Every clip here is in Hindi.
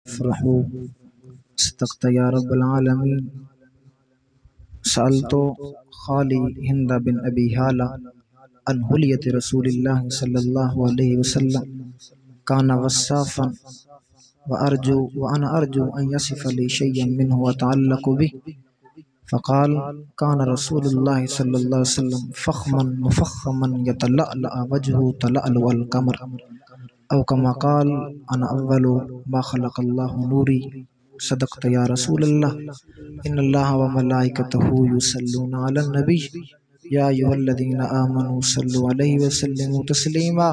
फ़रहू सदक़्ता या रब्बल आलमीन। सअल्तु खाली हिंद बिन अबी हाला अन हुलियत रसूलिल्लाह सल्लल्लाहु अलैहि वसल्लम काना वस्साफ़न व अना अर्जू अन यसिफ़ ली शय्यन मिन्हु अतअल्लक़ु बिही फ़क़ाल काना रसूलुल्लाह सल्लल्लाहु अलैहि वसल्लम फ़ख़्मन मुफ़ख़्ख़मन यतलअलअ वजहुहु तलअलुअल क़मर औ कमा क़ाल अना अव्वलु मा ख़लक़ल्लाहु नूरी। सदक़्ता या रसूलल्लाह इन्नल्लाह व मलाइकतहु युसल्लूना अलन नबी या अय्युहल्लज़ीना आमनू सल्लु अलैहि व सल्लिमू तस्लीमा।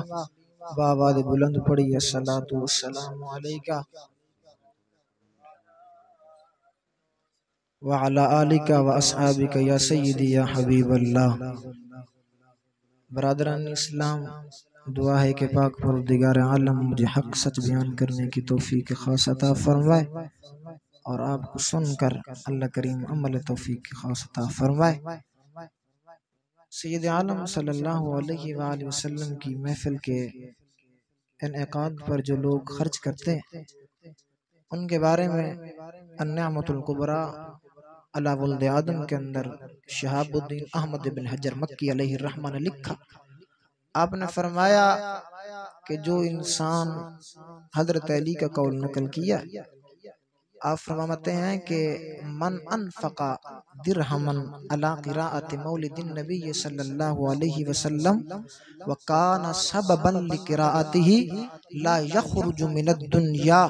आवाज़ बुलंद पढ़िए अस्सलातु वस्सलामु अलैका व अला आलिका व अस्हाबिका या सय्यदी या हबीबल्लाह। बरादरान इस्लाम, दुआ है कि पाक परवरदिगार आलम मुझे हक सच बयान करने की तौफीक खास अता फरमाए और आपको सुनकर अल्लाह करीम अमल तौफीक खास अता फरमाए। सय्यद आलम सल्लल्लाहु अलैहि वसल्लम की महफिल के इनेकाद पर जो लोग खर्च करते हैं उनके बारे में अन्निअमतुल कुबरा अला वल्द आदम के अंदर शहाबुद्दीन अहमद बिन हजर मक्की अलैहि रहमा ने लिखा। आपने फरमाया कि जो इंसान हजरत अली का कौल नकल किया, आप फरमाते हैं कि मन अनफका दिरहमन अला क़िराअति मौलिदिन नबी सल्लल्लाहु अलैहि वसल्लम व काना सबबन लिक़िराअतिही ला यख़रुजु मिनद दुनिया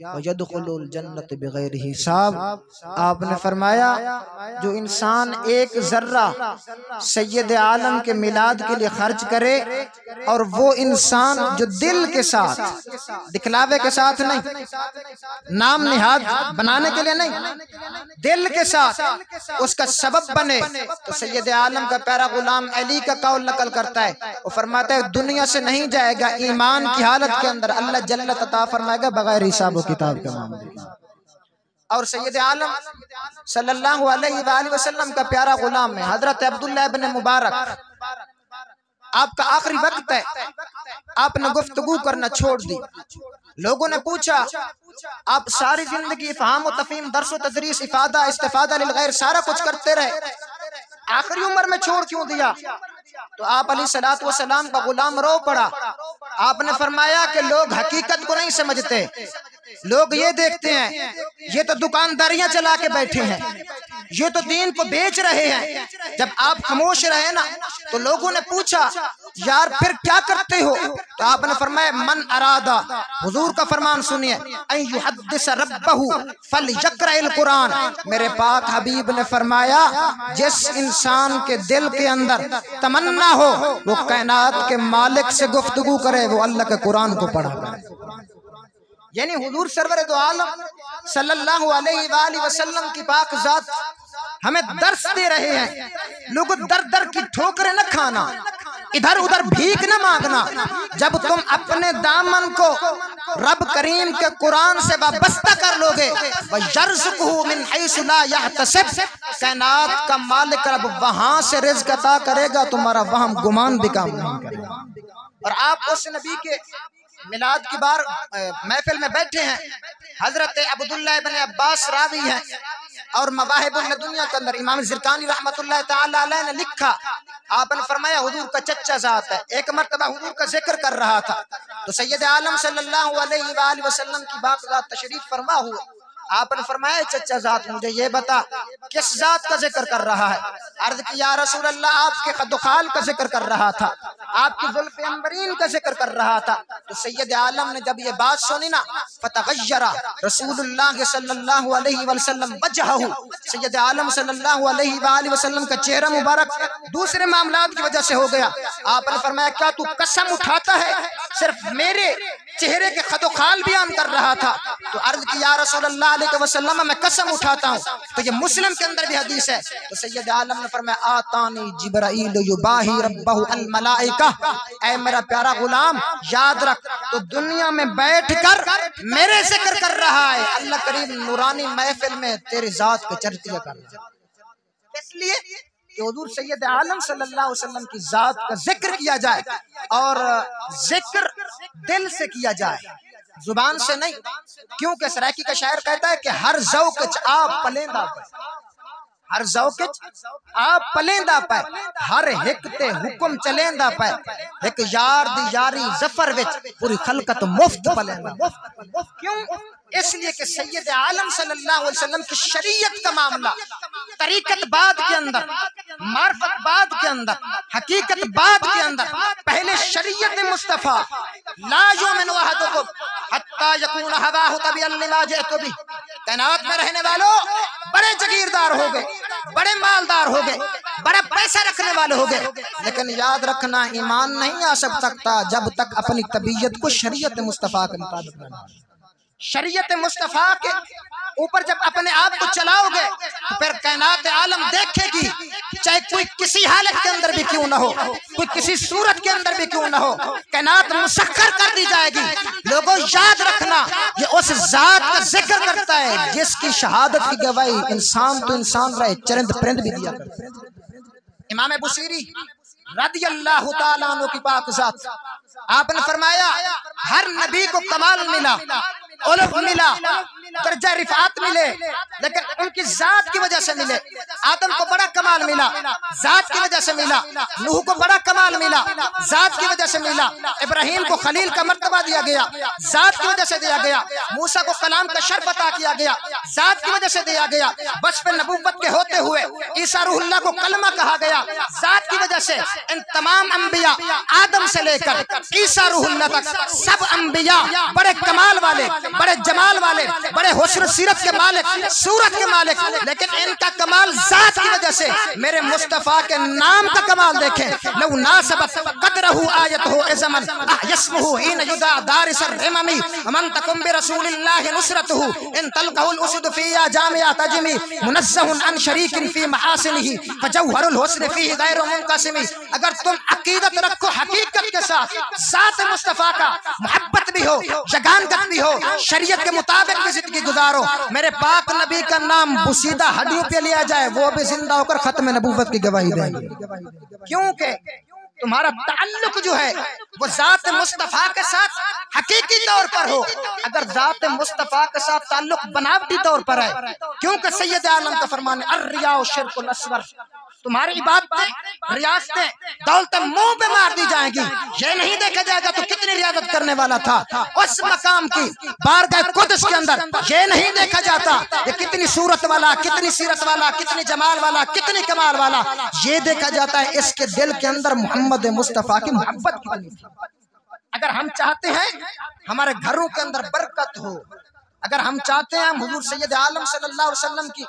व यदख़ुलुल जन्नत बिग़ैरि हिसाब। आपने फरमाया जो इंसान एक जर्रा सैयद आलम के मिलाद के लिए खर्च करे और वो इंसान जो दिल के साथ, दिखलावे के साथ नहीं, नाम निहाद बनाने के लिए नहीं, दिल के साथ उसका सबब बने, तो सैयद आलम का प्यारा गुलाम अली का कौल नकल करता है। वो फरमाता है दुनिया से नहीं जाएगा, ईमान की हालत के अंदर अल्लाह जन्नत अता फरमाएगा बगैर हिसाब व किताब के मामले। और सैयद आलम सल्लल्लाहु अलैहि वसल्लम का प्यारा गुलाम है हजरत अब्दुल्लाह इब्न मुबारक। आपका आखिरी वक्त है, आपने गुफ्तगू करना छोड़ दी। लोगों ने पूछा आप सारी जिंदगी फ़हाम व तफ़हीम, दर्स व तदरीस, इफादा इस्तिफादा लिल गैर सारा कुछ करते रहे, आखिरी उम्र में छोड़ क्यों दिया? तो आप अलैहिस्सलातु वस्सलाम का गुलाम रो पड़ा। आपने फरमाया कि लोग हकीकत को नहीं समझते, लोग ये देखते हैं ये तो दुकानदारियां चला के बैठे हैं, ये तो दीन को बेच रहे हैं। जब आप खामोश रहे ना तो लोगों ने पूछा यार फिर क्या करते हो? तो आपने फरमाया मन अरादा, हुजूर का फरमान सुनिए, अन युहद्दिस रब्बहु फलयक़रअल कुरान। मेरे पाक हबीब ने फरमाया जिस इंसान के दिल के अंदर तमन्ना हो वो कायनात के मालिक से गुफ्तगू करे, वो अल्लाह के कुरान को पढ़ा करे। यानी हुजूर सरवर दो आलम सल्लल्लाहु अलैहि वसल्लम की पाक जात हमें दर्श दे रहे हैं। लोगों दर दर की ठोकरें न खाना, इधर उधर भीख न मांगना। जब तुम अपने दामन को रब करीम के कुरान से वाबस्ता कर लोगे, वयर्ज़ुक़हु मिन हैसु ला यहतसिब, कायनात का मालिक रब वहां से रिज़्क़ अता करेगा, तुम्हारा वहम गुमान भी काम नहीं करेगा। और आप उस नबी के मिलाद की बार महफिल में बैठे हैं, हजरत अब्दुल्लाह इब्न अब्बास रावी हैं और मवाहिबुल लदुनिया के अंदर इमाम ज़िरकानी रहमतुल्लाह तआला अलैह ने लिखा। आपने फरमाया हुजूर का चच्चा ज़ात है, एक मर्तबा हुजूर का जिक्र कर रहा था तो सैयद आलम सल्लल्लाहु अलैहि वसल्लम की बात तशरीफ फरमा हुआ। आपने फरमाया चच्चा ज़ात मुझे ये बता किस ज़ात का जिक्र कर रहा है? अर्ज़ की या रसूल अल्लाह आपके क़द्दुखाल का जिक्र कर रहा था, आपकी ज़ुल्फ़े अंबरीन का जिक्र कर रहा था। तो सैयद आलम ने जब ये बात सुनी ना फ़तग़य्यरा रसूलुल्लाह सल्लल्लाहु अलैहि वसल्लम वजहहु, सैयद आलम सल्लल्लाहु अलैहि वसल्लम का चेहरा मुबारक दूसरे मामलात की वजह से हो गया। आपने फरमाया क्या तू कसम उठाता है? सिर्फ मेरे चेहरे के ख़द्दुखाल बयान कर रहा था। तो अर्ज़ की या रसूलल्लाह अलैहि वसल्लम मैं कसम उठाता हूँ। तो ये मुस्लिम के अंदर भी हदीस है। तो सैयद आलम ने फरमाया आतानी जिब्राईल युबाही रब्बहु अल मलाइका, ऐ मेरा प्यारा गुलाम याद रख तो दुनिया में बैठकर मेरे जिक्र कर रहा है, अल्लाह करीम नूरानी महफिल में तेरी जात के चर्चा कर रहा है। इसलिए कि हुजूर सैयद आलम सल्लल्लाहु अलैहि वसल्लम की जात का जिक्र किया जाए और जिक्र दिल से किया जाए, जुबान से नहीं। क्योंकि सराइकी का शायर कहता है कि हर ज़ौक़ आप पलेंदा पे, हर ज़ौक़ आप पलेंदा पे, हर हिक ते हुक्म चलेंदा पे, एक यार दी यारी ज़फर विच पूरी खलकत मुफ्त पलेंदा। क्यों? इसलिए कि सैयद आलम सल्लल्लाहु अलैहि वसल्लम की शरीयत का मामला तरीकत बाद के अंदर, मार्फत बाद के अंदर, हकीकत बाद के अंदर, पहले शरीयत मुस्तफा ला युमिनु अहदुकुम हत्ता यकून हवाहु तबियन लिमा जिअतु बिह। कायनात में रहने वालों बड़े जागीरदार हो गए, बड़े मालदार हो गए, बड़ा पैसा रखने वाले हो गए, लेकिन याद रखना ईमान नहीं आ सकता जब तक अपनी तबीयत को शरीयत मुस्तफा के मुताबिक न, शरीयत मुस्तफा के ऊपर जब अपने आप को चलाओगे तो फिर कायनात आलम देखेगी, चाहे कोई किसी हालत के अंदर भी क्यों ना हो, कोई किसी सूरत के अंदर भी क्यों ना हो, कायनात मुसख्खर कर दी जाएगी। लोगों याद रखना ये उस जात का जिक्र करता है जिसकी शहादत की गवाही इंसान तो इंसान रहे, चरिंद परिंद भी दिया करते। इमाम बुसीरी रदियल्लाहु ताला अन्हु की पाक जात, आपने फरमाया हर नबी को कमाल मिला, उलूफ मिला, दर्जा रिफात मिले, लेकिन उनकी जात की वजह से मिले। आदम को बड़ा कमाल मिला, जात की वजह से मिला। नूह को बड़ा कमाल मिला, जात की वजह से मिला। इब्राहीम को खलील का मर्तबा दिया गया, जात की वजह से दिया गया। मूसा को कलाम का शर्फ अता किया गया, जात की वजह से दिया गया। वस्फ़ नबूवत के होते हुए ईसा रूहुल्लाह को कलमा कहा गया, जात की वजह से। इन तमाम अंबिया आदम से लेकर ईसा रूहुल्लाह तक सब अंबिया बड़े कमाल वाले, बड़े जमाल वाले, बड़े हुस्न सीरत के मालिक, सूरत के मालिक, लेकिन इनका कमाल जात की वजह से। मेरे मुस्तफा के नाम का कमाल देखें, लौ नासबत कदरहु आयतहु इज़मन यसमुहु इन युदा दारिसर रिममी मन तकुम बि रसूलिल्लाह नुसरतहु इन तलक़हुल उसद फिया जामिया तजमी मुनज़्ज़हुन अन शरीकिन फी महासिनिही फजौहरुल हुस्न फी गैर मुनक़सिमी। अगर तुम अकीदत रखो हकीकत के साथ, साथ मुस्तफा का मोहब्बत भी हो, जगानगत भी हो, शरीयत के मुताबिक भी जिंदगी गुजारो, मेरे पाक नबी का नाम बुसीदा हड्डियों पे लिया जाए, वो भी जिंदा होकर खत्म नबूवत की गवाही देंगे। क्योंकि तुम्हारा ताल्लुक जो है वो जात मुस्तफा के साथ हकीकी तौर पर हो। अगर जात मुस्तफा के साथ ताल्लुक बनावटी तौर पर है, क्योंकि सैयद आलम का फरमान है अर्रिया शिर्कुल असगर, तुम्हारी इबादतें, रियासतें, दौलतें मुंह पे मार दी जाएंगी। ये नहीं देखा जाएगा तो कितनी रियादत करने वाला था उस मकाम की बारगाह कुद्स के अंदर, ये नहीं देखा जाता ये कितनी सूरत वाला, कितनी सीरत वाला, कितनी जमाल वाला, कितनी कमाल वाला। ये देखा जाता है इसके दिल के अंदर मोहम्मद मुस्तफा की मोहब्बत कितनी थी। अगर हम चाहते हैं हमारे घरों के अंदर बरकत हो, अगर हम चाहते हैं हम हुजूर सैयद आलम सल्लल्लाहु अलैहि वसल्लम की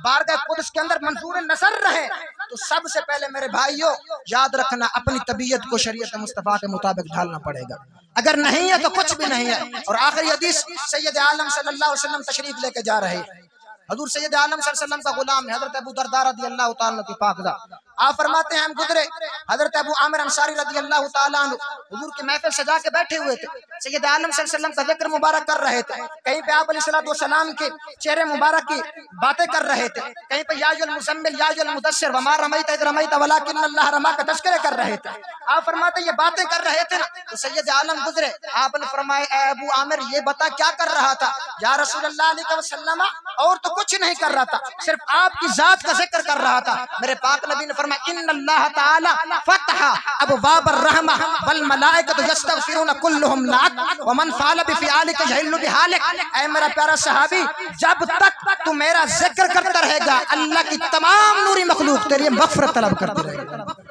बारगाह कुद्स के अंदर मंजूर नजर रहे, तो सबसे पहले मेरे भाइयों याद रखना अपनी तबीयत को शरीयत मुस्तफा के मुताबिक ढालना पड़ेगा। अगर नहीं है तो कुछ भी नहीं है। और आखिरी हदीस सैयद आलम सल्लल्लाहु अलैहि वसल्लम तशरीफ लेके जा रहे हैं। हजूर सैयद आलम सल्लल्लाहु अलैहि वसल्लम का गुलाम है हजरत अबू दरदा रज़ियल्लाहु ताला अन्हु की पाकज़ा। आप फरमाते हैं हम गुजरे, हजरत अबू आमिर अंसारी रज़ियल्लाहु ताला अन्हु हुजूर की महफिल सजा के बैठे हुए थे, सैयद आलम सल्लल्लाहु अलैहि वसल्लम का जिक्र मुबारक कर रहे थे। कहीं पे आप अलैहिस्सलातु वस्सलाम के चेहरे मुबारक की बातें कर रहे थे, कहीं पे या अय्युहल मुज़म्मिल या अय्युहल मुदस्सिर वमा रमैत इज़ रमैत वलाकिन अल्लाह रमा का तज़किरा कर रहे थे। आप फरमाते ये बातें कर रहे थे ना, तो सैयद आलम गुजरे, आपने फरमाया ए अबू आमिर ये बता क्या कर रहा था? या रसूलुल्लाह अलैहि वसल्लम और तो कुछ नहीं कर रहा था, सिर्फ आपकी जात का जिक्र कर रहा था। मेरे पाक नबी ने फरमाया इन्नल्लाह ताला फतहा अबवाबर रहमा वल मलाइकतु यस्तगफिरुना कुल्लुहुम लाक व मन फाल बिफिआलिका यहिल्लु बिहालिक। ऐ मेरा प्यारा सहाबी, जब तक तू मेरा जिक्र करता रहेगा अल्लाह की तमाम नूरी मखलूक तेरी मग़फ़िरत तलब करती रहेगी।